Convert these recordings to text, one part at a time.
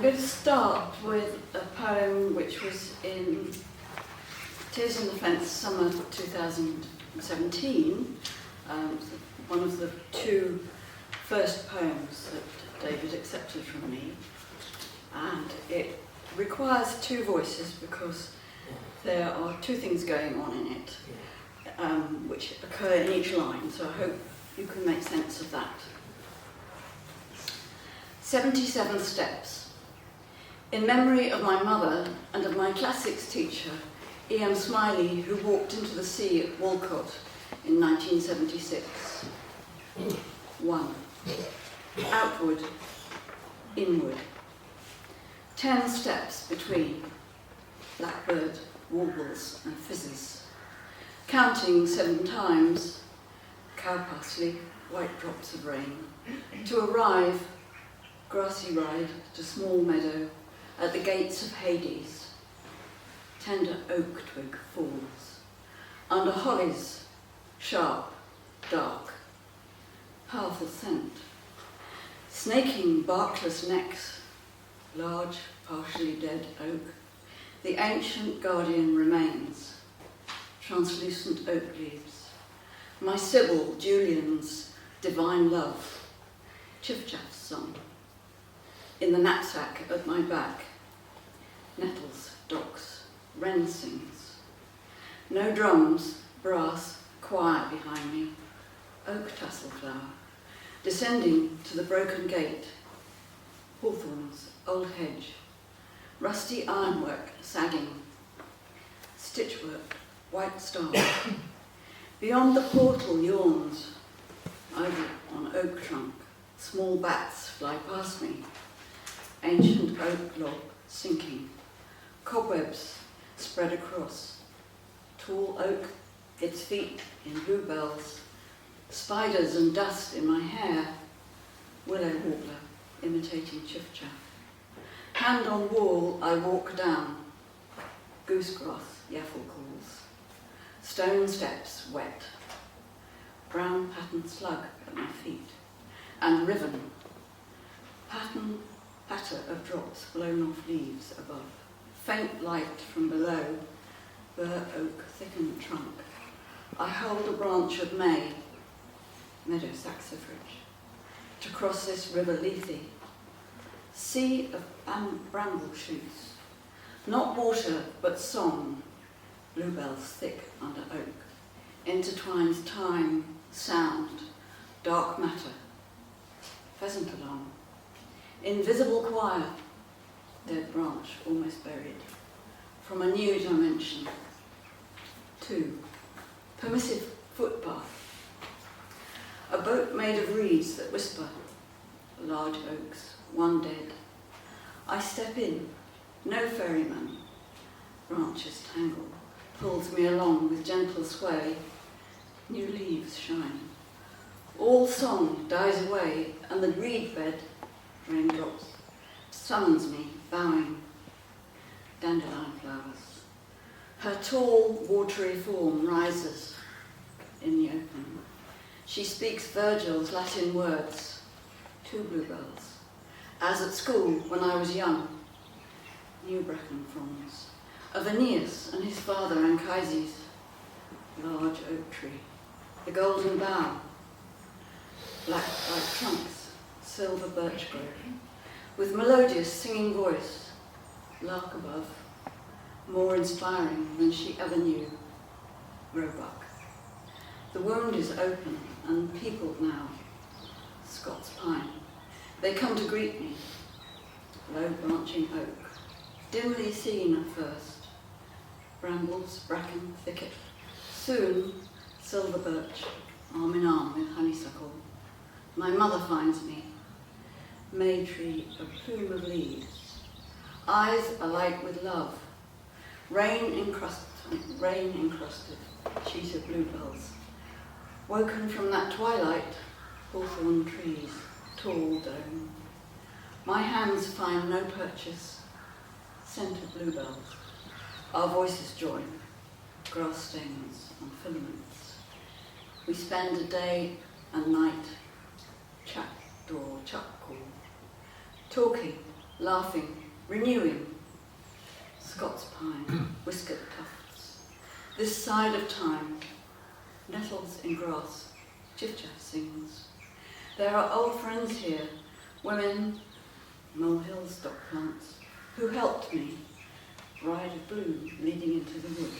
going to start with a poem which was in Tears in the Fence, summer 2017, one of the two first poems that David accepted from me. And it requires two voices because there are two things going on in it, which occur in each line, so I hope you can make sense of that. 77 Steps. In memory of my mother and of my classics teacher, E.M. Smiley, who walked into the sea at Walcott in 1976. 1. Outward, inward. 10 steps between blackbird, warbles and fizzes. Counting 7 times, cow parsley, white drops of rain. To arrive, grassy ride to small meadow at the gates of Hades. Tender oak twig falls. Under hollies, sharp, dark. Powerful scent. Snaking barkless necks, large, partially dead oak. The ancient guardian remains. Translucent oak leaves. My Sybil, Julian's divine love. Chiff-chaff song. In the knapsack at my back. Nettles, docks, wren sings. No drums, brass, quiet behind me. Oak tassel flower. Descending to the broken gate. Hawthorns, old hedge. Rusty ironwork sagging. Stitchwork, white stars. Beyond the portal yawns. Ivy on oak trunk. Small bats fly past me. Ancient oak log sinking. Cobwebs spread across. Tall oak, its feet in bluebells. Spiders and dust in my hair. Willow warbler imitating chiff-chaff. Hand on wall, I walk down. Goosegrass, yaffle calls. Stone steps wet. Brown patterned slug at my feet. And riven. Patter of drops blown off leaves above. Faint light from below. Bur oak thickened trunk. I hold a branch of may. Meadow saxifrage. To cross this river Lethe. Sea of bramble shoots. Not water, but song. Bluebells thick under oak. Intertwines time, sound, dark matter. Pheasant alarm. Invisible choir. Dead branch almost buried. From a new dimension. 2. Permissive footpath. A boat made of reeds that whisper. Large oaks, one dead. I step in, no ferryman. Branches tangle, pulls me along with gentle sway. New leaves shine. All song dies away, and the reed bed, raindrops, summons me, bowing. Dandelion flowers. Her tall, watery form rises in the open. She speaks Virgil's Latin words, 2 bluebells, as at school when I was young. New bracken fronds, of Aeneas and his father Anchises, large oak tree, the golden bough, black white trunks, silver birch grove, with melodious singing voice, lark above, more inspiring than she ever knew, roebuck. The wound is open and peopled now, Scots pine. They come to greet me, low branching oak, dimly seen at first, brambles, bracken, thicket, soon silver birch, arm in arm with honeysuckle. My mother finds me, May tree, a plume of leaves, eyes alight with love, rain encrusted, sheet of bluebells. Woken from that twilight, hawthorn trees, tall dome. My hands find no purchase, scent of bluebells. Our voices join, grass stains on filaments. We spend a day and night, chat door, chuck call, talking, laughing, renewing. Scots pine, whiskered tufts. This side of time, nettles in grass, Chiff-chaff sings. There are old friends here, women, molehill stock plants, who helped me ride a blue leading into the wood,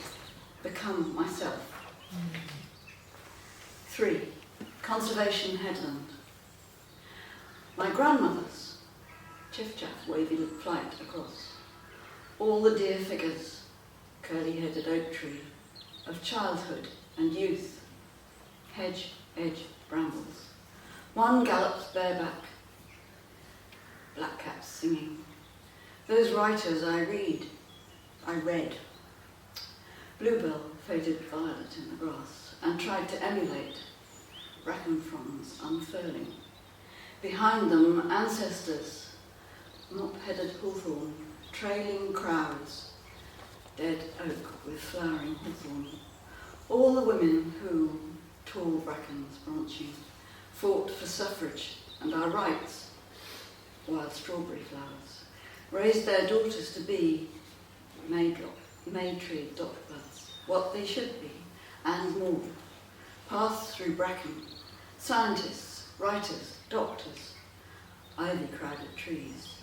become myself. 3. Conservation headland. My grandmother's Chiff-chaff wavy flight across. All the dear figures, curly-headed oak tree, of childhood and youth, hedge, edge, brambles. One gallops bareback, blackcaps singing. Those writers I read. Bluebell faded violet in the grass and tried to emulate bracken fronds unfurling. Behind them, ancestors, mop-headed hawthorn, trailing crowds, dead oak with flowering hawthorn. All the women who, tall brackens branching, fought for suffrage and our rights, wild strawberry flowers, raised their daughters to be May-tree dot buds, what they should be, and more. Passed through bracken, scientists, writers, doctors, ivy-crowded trees.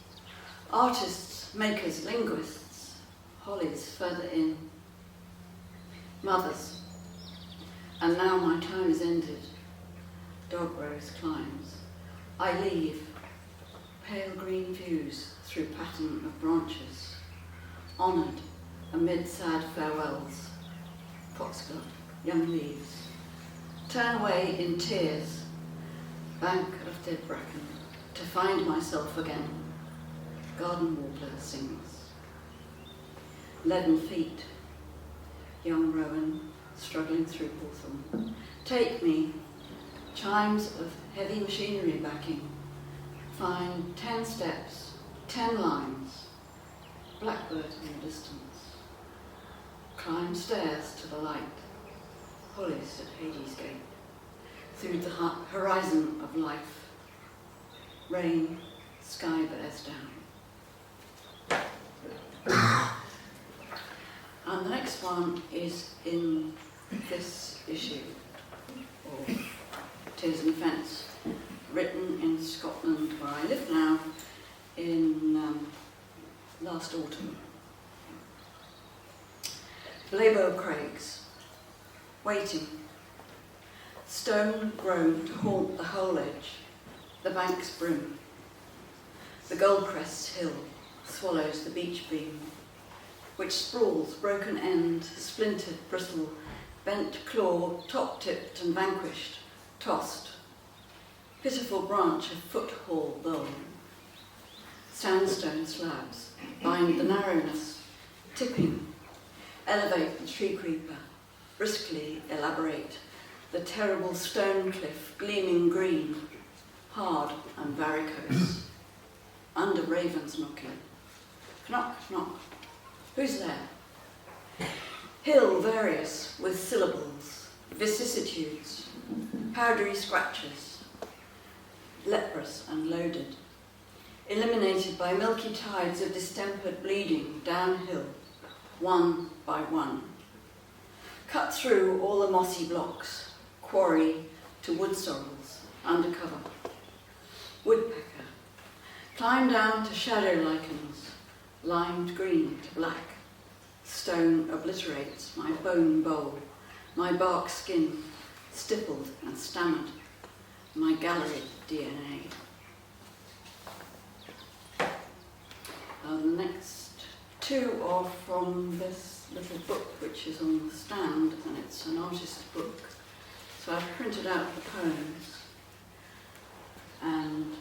Artists, makers, linguists, hollies further in. Mothers. And now my time is ended. Dog rose climbs. I leave. Pale green views through pattern of branches. Honoured amid sad farewells. Foxglove, young leaves. Turn away in tears. Bank of dead bracken to find myself again. Garden warbler sings. Leaden feet. Young rowan struggling through hawthorn. Take me. Chimes of heavy machinery backing. Find 10 steps, 10 lines. Blackbird in the distance. Climb stairs to the light. Hollies at Hades Gate. Through the horizon of life. Rain, sky bears down. And the next one is in this issue of Tears and Fence, written in Scotland, where I live now, in last autumn. Blaebo Craigs, waiting. Stone grown to haunt the whole edge, the bank's brim. The Goldcrest's hill swallows the beach beam, which sprawls broken end, splintered bristle, bent claw, top-tipped and vanquished, tossed. Pitiful branch of footfall dull. Sandstone slabs bind the narrowness, tipping, elevate the tree creeper, briskly elaborate the terrible stone cliff, gleaming green, hard and varicose. Under ravens knocking. Knock, knock. Who's there? Hill various with syllables, vicissitudes, powdery scratches, leprous and loaded, eliminated by milky tides of distempered bleeding downhill, one by one. Cut through all the mossy blocks, quarry to wood sorrels, undercover. Woodpecker. Climb down to shadow lichens, limed green to black. Stone obliterates my bone bowl, my bark skin, stippled and stammered, my gallery DNA. The next two are from this little book which is on the stand, and it's an artist's book. So I've printed out the poems and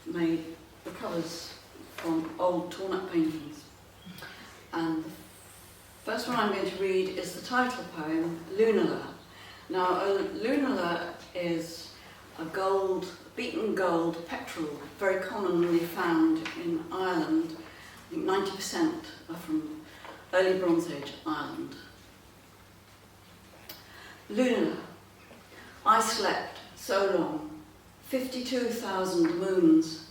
made the covers from old torn up paintings. And the first one I'm going to read is the title poem, Lunala. Now, Lunala is a gold, beaten gold petrel, very commonly found in Ireland. I think 90% are from early Bronze Age Ireland. Lunala. I slept so long, 52,000 moons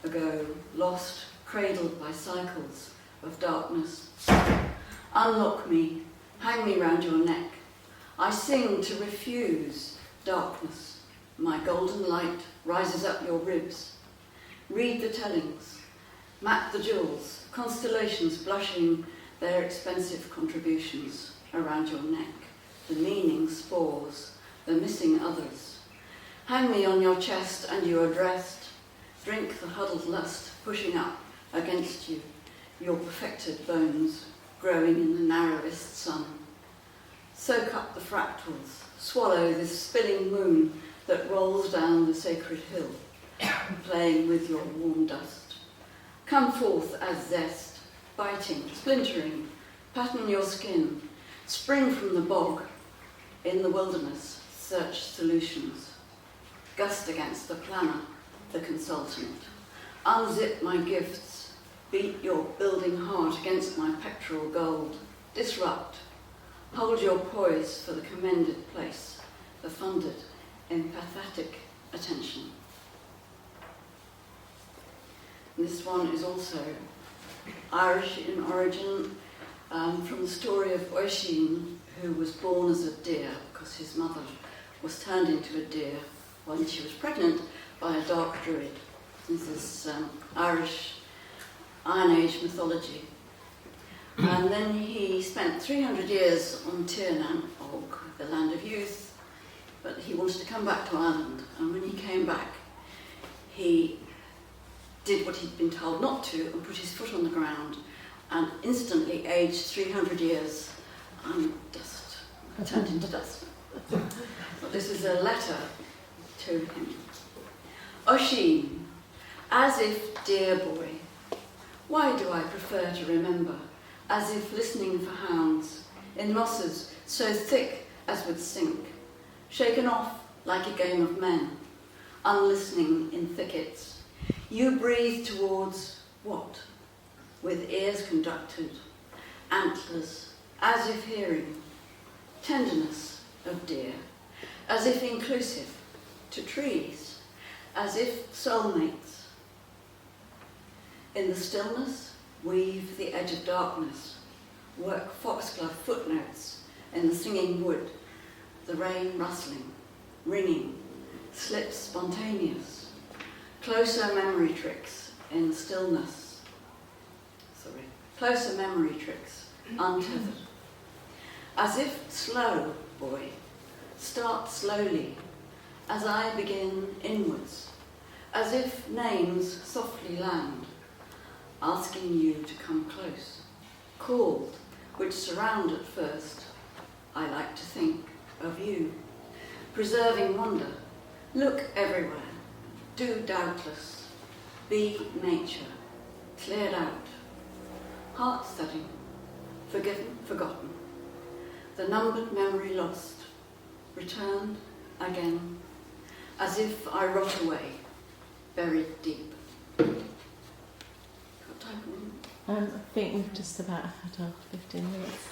ago, lost, cradled by cycles of darkness. Unlock me, hang me round your neck. I sing to refuse darkness. My golden light rises up your ribs. Read the tellings, map the jewels, constellations blushing their expensive contributions around your neck, the meaning spores, the missing others. Hang me on your chest and you are dressed. Drink the huddled lust pushing up against you, your perfected bones growing in the narrowest sun. Soak up the fractals, swallow this spilling moon that rolls down the sacred hill, playing with your warm dust. Come forth as zest, biting, splintering, pattern your skin, spring from the bog, in the wilderness, search solutions. Gust against the planner, the consultant. Unzip my gifts, beat your building heart against my pectoral gold. Disrupt, hold your poise for the commended place, the funded, empathetic attention. This one is also Irish in origin, from the story of Oisin, who was born as a deer because his mother was turned into a deer when she was pregnant by a dark druid. This is Irish Iron Age mythology. And then he spent 300 years on Tir nan Og, the land of youth, but he wanted to come back to Ireland. And when he came back, he did what he'd been told not to and put his foot on the ground and instantly aged 300 years and dust, turned into dust. But this is a letter to him. Oisin, as if, dear boy, why do I prefer to remember, as if listening for hounds, in mosses so thick as would sink, shaken off like a game of men, unlistening in thickets, you breathe towards what? With ears conducted, antlers, as if hearing, tenderness of deer, as if inclusive, to trees, as if soulmates. In the stillness, weave the edge of darkness, work foxglove footnotes in the singing wood, the rain rustling, ringing, slips spontaneous, closer memory tricks in the stillness. Closer memory tricks, untethered. As if slow, boy, start slowly, as I begin inwards, as if names softly land, asking you to come close, called, which surround at first, I like to think, of you, preserving wonder, look everywhere, do doubtless, be nature, cleared out, heart studying, forgiven, forgotten, the numbered memory lost, returned again, as if I rot away, buried deep. Got time for one? I think we've just about had our 15 minutes.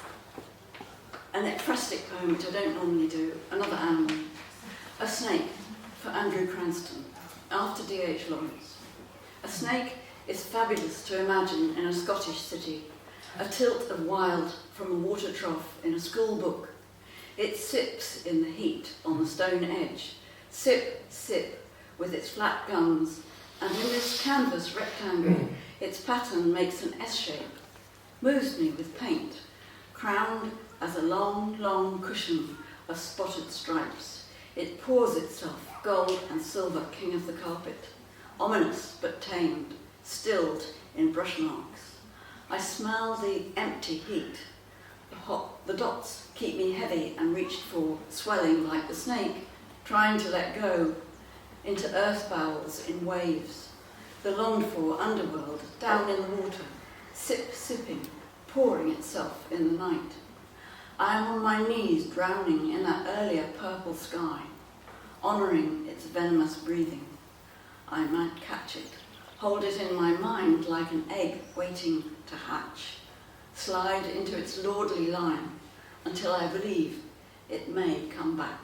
An ekphrastic poem, which I don't normally do, another animal. A snake, for Andrew Cranston, after D.H. Lawrence. A snake is fabulous to imagine in a Scottish city, a tilt of wild from a water trough in a school book. It sips in the heat on the stone edge, sip, sip, with its flat gums, and in this canvas rectangle, its pattern makes an S shape, moves me with paint, crowned as a long, long cushion of spotted stripes. It pours itself, gold and silver, king of the carpet, ominous but tamed, stilled in brush marks. I smell the empty heat. The dots keep me heavy and reached for, swelling like the snake, trying to let go, into earth bowels in waves. The longed for underworld, down in the water, sip, sipping, pouring itself in the night. I am on my knees, drowning in that earlier purple sky, honouring its venomous breathing. I might catch it, hold it in my mind like an egg waiting to hatch, slide into its lordly line until I believe it may come back.